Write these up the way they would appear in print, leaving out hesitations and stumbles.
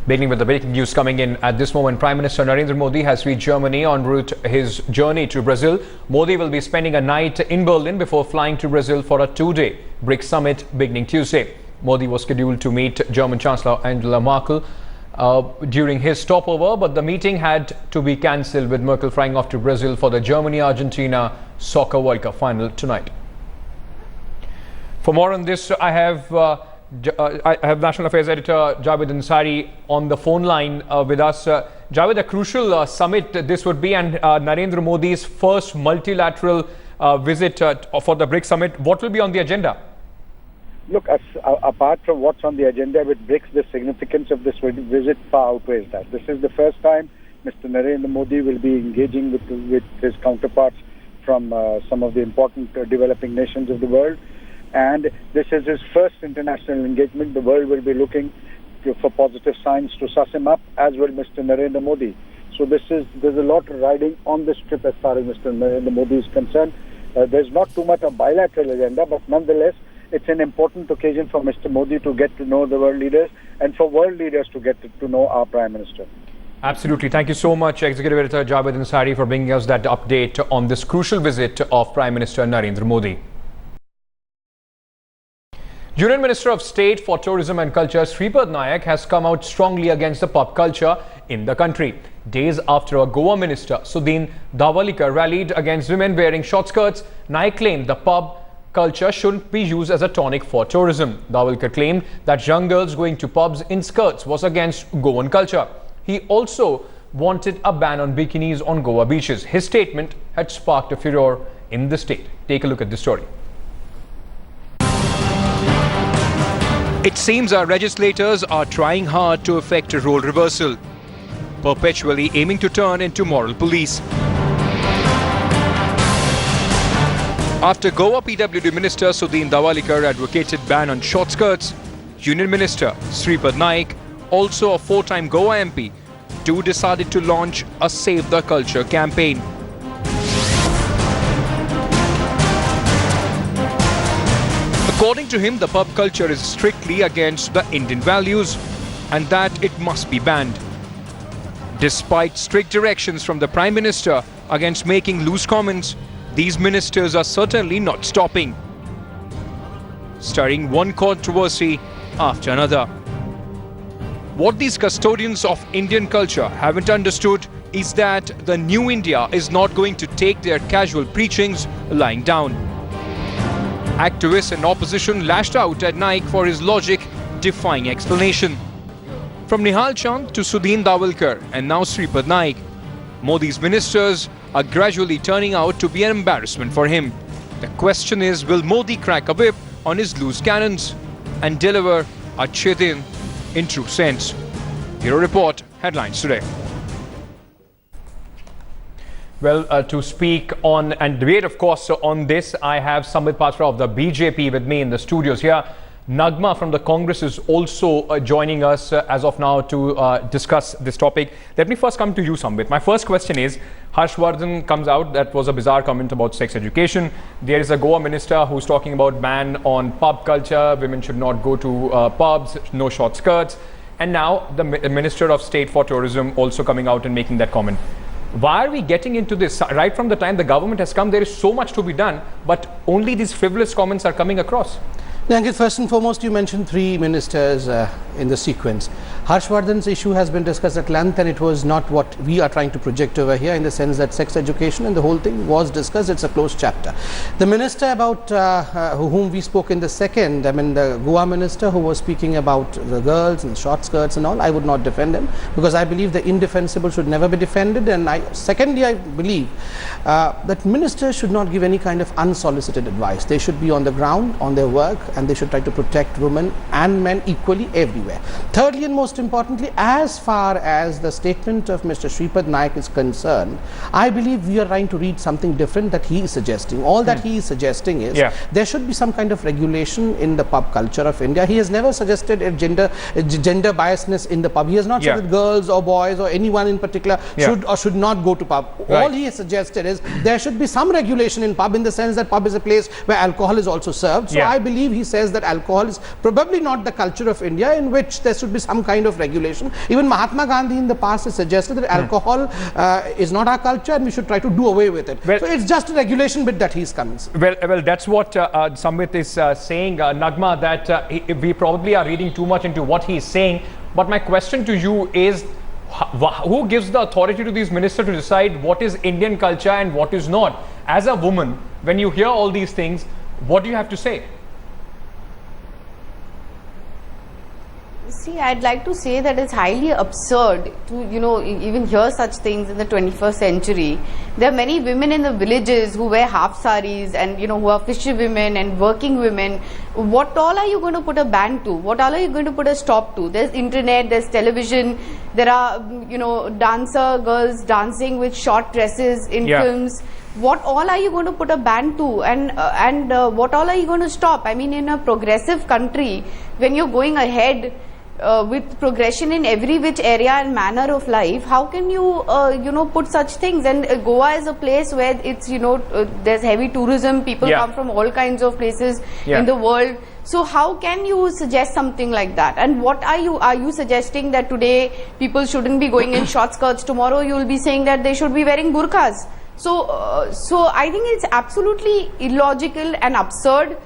Beginning with the breaking news coming in at this moment, Prime Minister Narendra Modi has reached Germany en route his journey to Brazil. Modi will be spending a night in Berlin before flying to Brazil for a two-day BRICS summit beginning Tuesday. Modi was scheduled to meet German Chancellor Angela Merkel during his stopover, but the meeting had to be cancelled with Merkel flying off to Brazil for the Germany-Argentina Soccer World Cup final tonight. For more on this, I have National Affairs Editor Javed Ansari on the phone line with us. Javed, a crucial summit this would be, and Narendra Modi's first multilateral visit for the BRICS summit. What will be on the agenda? Look, apart from what's on the agenda with BRICS, the significance of this visit far outweighs that. This is the first time Mr. Narendra Modi will be engaging with his counterparts from some of the important developing nations of the world. And this is his first international engagement. The world will be looking for positive signs to suss him up, as will Mr. Narendra Modi. So there's a lot riding on this trip as far as Mr. Narendra Modi is concerned. There's not too much of bilateral agenda, but nonetheless, it's an important occasion for Mr. Modi to get to know the world leaders and for world leaders to get to know our Prime Minister. Absolutely. Thank you so much, Executive Editor Javed Ansari, for bringing us that update on this crucial visit of Prime Minister Narendra Modi. Union Minister of State for Tourism and Culture Shripad Naik has come out strongly against the pub culture in the country. Days after a Goa minister, Sudhin Dhawalkar, rallied against women wearing short skirts, Naik claimed the pub culture shouldn't be used as a tonic for tourism. Dhawalkar claimed that young girls going to pubs in skirts was against Goan culture. He also wanted a ban on bikinis on Goa beaches. His statement had sparked a furor in the state. Take a look at this story. It seems our legislators are trying hard to effect a role reversal, perpetually aiming to turn into moral police. After Goa PWD Minister Sudhin Dhawalkar advocated ban on short skirts, Union Minister Shripad Naik, also a four-time Goa MP, too decided to launch a Save the Culture campaign. According to him, the pub culture is strictly against the Indian values and that it must be banned. Despite strict directions from the Prime Minister against making loose comments, these ministers are certainly not stopping, stirring one controversy after another. What these custodians of Indian culture haven't understood is that the new India is not going to take their casual preachings lying down. Activists and opposition lashed out at Naik for his logic-defying explanation. From Nihal Chand to Sudhin Dhawalkar and now Shripad Naik, Modi's ministers are gradually turning out to be an embarrassment for him. The question is, will Modi crack a whip on his loose cannons and deliver a Chetin in true sense? Bureau Report, headlines today. Well, to speak on and debate, of course, on this, I have Sambit Patra of the BJP with me in the studios here. Nagma from the Congress is also joining us as of now to discuss this topic. Let me first come to you, Sambit. My first question is, Harshvardhan comes out, that was a bizarre comment about sex education. There is a Goa minister who's talking about ban on pub culture, women should not go to pubs, no short skirts. And now the Minister of State for Tourism also coming out and making that comment. Why are we getting into this? Right from the time the government has come, there is so much to be done, but only these frivolous comments are coming across. Ankit, first and foremost, you mentioned three ministers in the sequence. Harshvardhan's issue has been discussed at length, and it was not what we are trying to project over here, in the sense that sex education and the whole thing was discussed. It's a closed chapter. The minister about whom we spoke in the second, I mean the Goa minister who was speaking about the girls and short skirts and all, I would not defend him, because I believe the indefensible should never be defended. And secondly, I believe that ministers should not give any kind of unsolicited advice. They should be on the ground, on their work, and they should try to protect women and men equally everywhere. Thirdly, and most importantly, as far as the statement of Mr. Shripad Naik is concerned, I believe we are trying to read something different that he is suggesting. All that he is suggesting is there should be some kind of regulation in the pub culture of India. He has never suggested a gender biasness in the pub. He has not said that girls or boys or anyone in particular should or should not go to pub. All he has suggested is there should be some regulation in pub, in the sense that pub is a place where alcohol is also served. So I believe he says that alcohol is probably not the culture of India, in which there should be some kind kind of regulation. Even Mahatma Gandhi in the past has suggested that alcohol is not our culture and we should try to do away with it. Well, so it's just a regulation bit that he's coming. Well, that's what Samvit is saying, Nagma, that we probably are reading too much into what he's saying. But my question to you is, who gives the authority to these ministers to decide what is Indian culture and what is not? As a woman, when you hear all these things, what do you have to say? See, I'd like to say that it's highly absurd to, even hear such things in the 21st century. There are many women in the villages who wear half saris and, who are fisher women and working women. What all are you going to put a ban to? What all are you going to put a stop to? There's internet, there's television, there are, dancer girls dancing with short dresses in films. What all are you going to put a ban to, and what all are you going to stop? I mean, in a progressive country, when you're going ahead with progression in every which area and manner of life, how can you put such things? And Goa is a place where it's there's heavy tourism, people come from all kinds of places in the world. So how can you suggest something like that? And what are you suggesting that today people shouldn't be going in short skirts, tomorrow you will be saying that they should be wearing burqas? So I think it's absolutely illogical and absurd.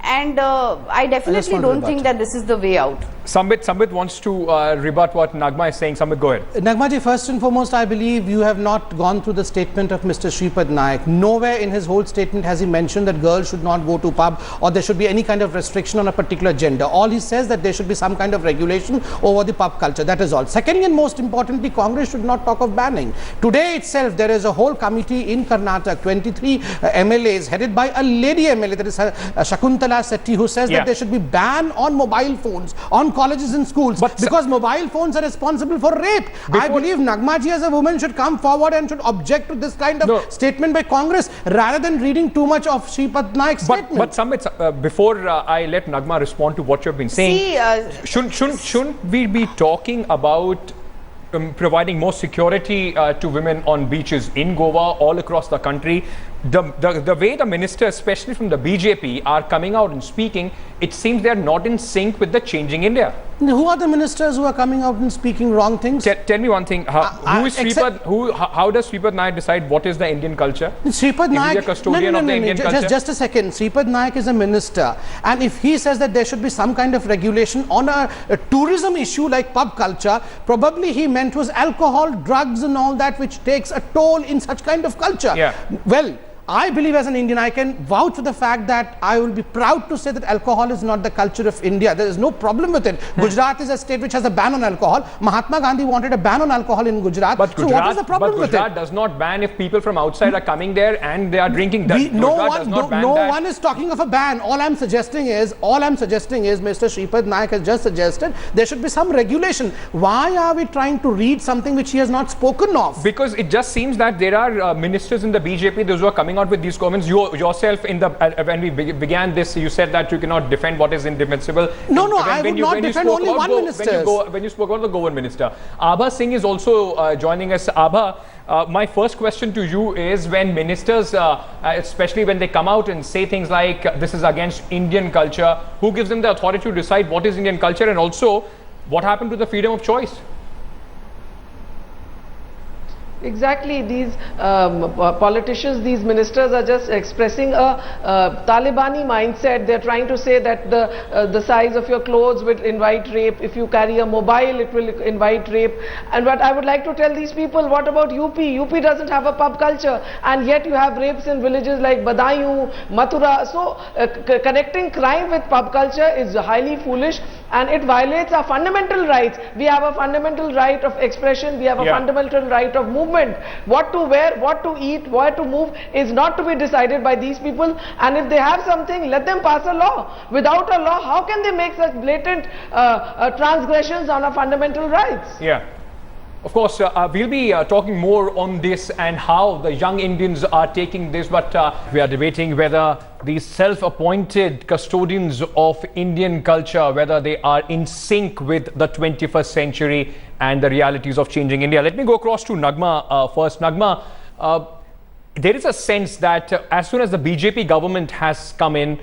And I definitely don't think that this is the way out. Samvit wants to rebut what Nagma is saying. Samvit, go ahead. Nagmaji, first and foremost, I believe you have not gone through the statement of Mr. Shripad Naik. Nowhere in his whole statement has he mentioned that girls should not go to pub or there should be any kind of restriction on a particular gender. All he says that there should be some kind of regulation over the pub culture. That is all. Secondly, and most importantly, Congress should not talk of banning. Today itself, there is a whole committee in Karnataka, 23 MLAs headed by a lady MLA, that is Shakuntala Sethi, who says that there should be ban on mobile phones, on colleges and schools, because mobile phones are responsible for rape. I believe Nagmaji as a woman should come forward and should object to this kind of statement by Congress rather than reading too much of Shripad Naik's statement. But Samvit, before I let Nagma respond to what you've been saying, shouldn't we be talking about providing more security to women on beaches in Goa, all across the country? The way the ministers, especially from the BJP, are coming out and speaking, it seems they are not in sync with the changing India. Who are the ministers who are coming out and speaking wrong things? Tell me one thing. How does Shripad Naik decide what is the Indian culture? Shripad Naik is he a custodian of the Indian culture? Just a second. Shripad Naik is a minister, and if he says that there should be some kind of regulation on a tourism issue like pub culture, probably he meant was alcohol, drugs and all that, which takes a toll in such kind of culture. Well, I believe as an Indian, I can vouch for the fact that I will be proud to say that alcohol is not the culture of India. There is no problem with it. Gujarat is a state which has a ban on alcohol. Mahatma Gandhi wanted a ban on alcohol in Gujarat. But so what is the problem with it? Gujarat does not ban if people from outside are coming there and they are drinking. No one is talking of a ban. All I'm suggesting is Mr. Shripad Naik has just suggested there should be some regulation. Why are we trying to read something which he has not spoken of? Because it just seems that there are ministers in the BJP, those who are coming out with these comments. You yourself, when we began this, you said that you cannot defend what is indefensible. I would not defend only one minister. When you spoke about the Goan minister, Abha Singh is also joining us. Abha, my first question to you is, when ministers, especially when they come out and say things like this is against Indian culture, who gives them the authority to decide what is Indian culture, and also what happened to the freedom of choice? Exactly, these politicians, these ministers are just expressing a Talibani mindset. They're trying to say that the size of your clothes will invite rape. If you carry a mobile, it will invite rape. And what I would like to tell these people, what about UP? UP doesn't have a pub culture, and yet you have rapes in villages like Badaयूं, Mathura. So connecting crime with pub culture is highly foolish, and it violates our fundamental rights. We have a fundamental right of expression. We have a fundamental right of movement. What to wear, what to eat, where to move is not to be decided by these people. And if they have something, let them pass a law. Without a law, how can they make such blatant transgressions on our fundamental rights? Of course, we'll be talking more on this and how the young Indians are taking this, but we are debating whether these self-appointed custodians of Indian culture, whether they are in sync with the 21st century and the realities of changing India. Let me go across to Nagma first. Nagma, there is a sense that as soon as the BJP government has come in,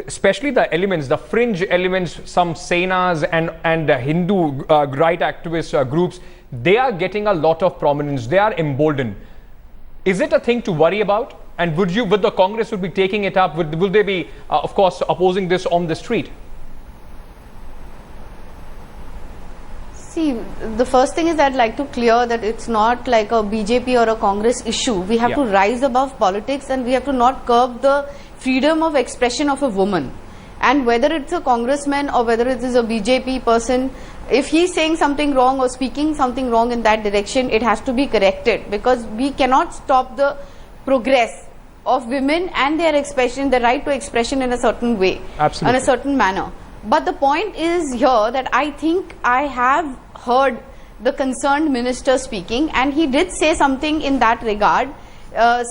especially the elements, the fringe elements, some Senas and Hindu right activist groups, they are getting a lot of prominence. They are emboldened. Is it a thing to worry about? And would the Congress would be taking it up? Will they be, of course, opposing this on the street? See, the first thing is I'd like to clear that it's not like a BJP or a Congress issue. We have to rise above politics, and we have to not curb the freedom of expression of a woman. And whether it's a congressman or whether it is a BJP person, if he's saying something wrong or speaking something wrong in that direction, it has to be corrected, because we cannot stop the progress of women and their expression, the right to expression in a certain way, absolutely, in a certain manner. But the point is here that I think I have heard the concerned minister speaking, and he did say something in that regard,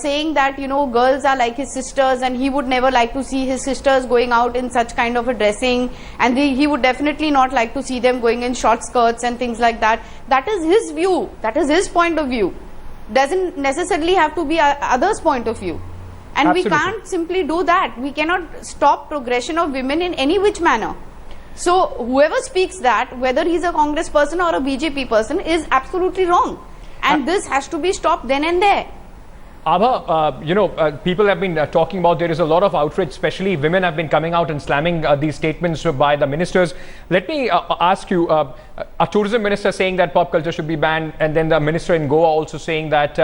saying that, you know, girls are like his sisters and he would never like to see his sisters going out in such kind of a dressing, and he would definitely not like to see them going in short skirts and things like that. That is his view. That is his point of view. Doesn't necessarily have to be others' point of view. And absolutely, we can't simply do that. We cannot stop progression of women in any which manner. So whoever speaks that, whether he's a Congress person or a BJP person, is absolutely wrong. And this has to be stopped then and there. Abha, people have been talking about, there is a lot of outrage, especially women have been coming out and slamming these statements by the ministers. Let me ask you, a tourism minister saying that pop culture should be banned, and then the minister in Goa also saying that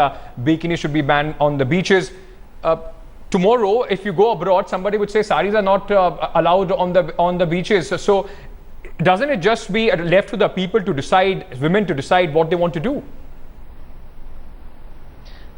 bikini should be banned on the beaches. Tomorrow, if you go abroad, somebody would say saris are not allowed on the beaches. So doesn't it just be left to the people to decide, women to decide what they want to do?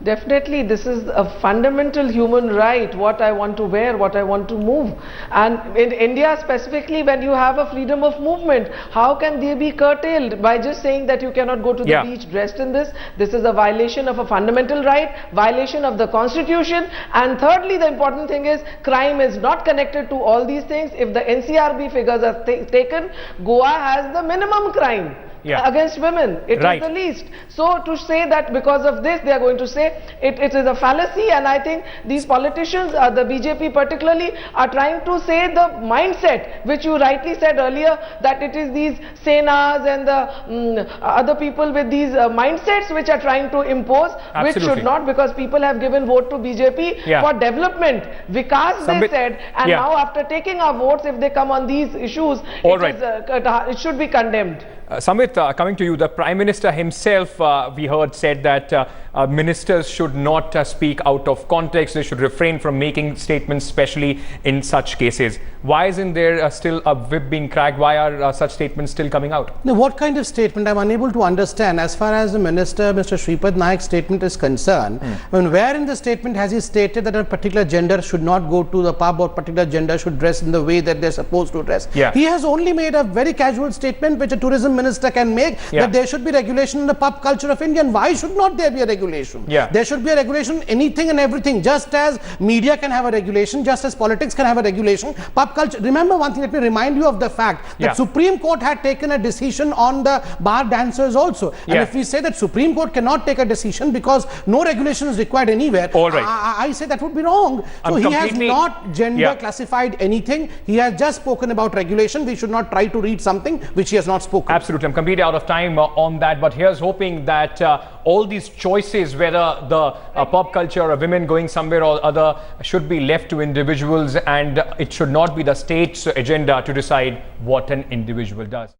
Definitely, this is a fundamental human right, what I want to wear, what I want to move. And in India specifically, when you have a freedom of movement, how can they be curtailed by just saying that you cannot go to the beach dressed in this? This is a violation of a fundamental right, violation of the constitution. And thirdly, the important thing is, crime is not connected to all these things. If the NCRB figures are taken, Goa has the minimum crime against women. It is the least. So to say that because of this they are going to say it is a fallacy, and I think these politicians, the BJP particularly, are trying to say the mindset which you rightly said earlier, that it is these Senas and the other people with these mindsets which are trying to impose, which should not, because people have given vote to BJP for development, Vikas they said, and now after taking our votes, if they come on these issues, it should be condemned. Samit, coming to you, the Prime Minister himself, we heard, said that ministers should not speak out of context. They should refrain from making statements, especially in such cases. Why isn't there still a whip being cracked? Why are such statements still coming out? Now, what kind of statement? I'm unable to understand. As far as the Minister, Mr. Shripad Naik's statement is concerned, where in the statement has he stated that a particular gender should not go to the pub, or particular gender should dress in the way that they're supposed to dress? He has only made a very casual statement which a tourism minister can make, that there should be regulation in the pub culture of India. And why should not there be a regulation? There should be a regulation, anything and everything. Just as media can have a regulation, just as politics can have a regulation, pub culture. Remember one thing, let me remind you of the fact that Supreme Court had taken a decision on the bar dancers also. And if we say that Supreme Court cannot take a decision because no regulation is required anywhere, I say that would be wrong. So he has not gender classified anything. He has just spoken about regulation. We should not try to read something which he has not spoken. Absolutely. I'm completely out of time on that, but here's hoping that all these choices, whether the pop culture or women going somewhere or other, should be left to individuals, and it should not be the state's agenda to decide what an individual does.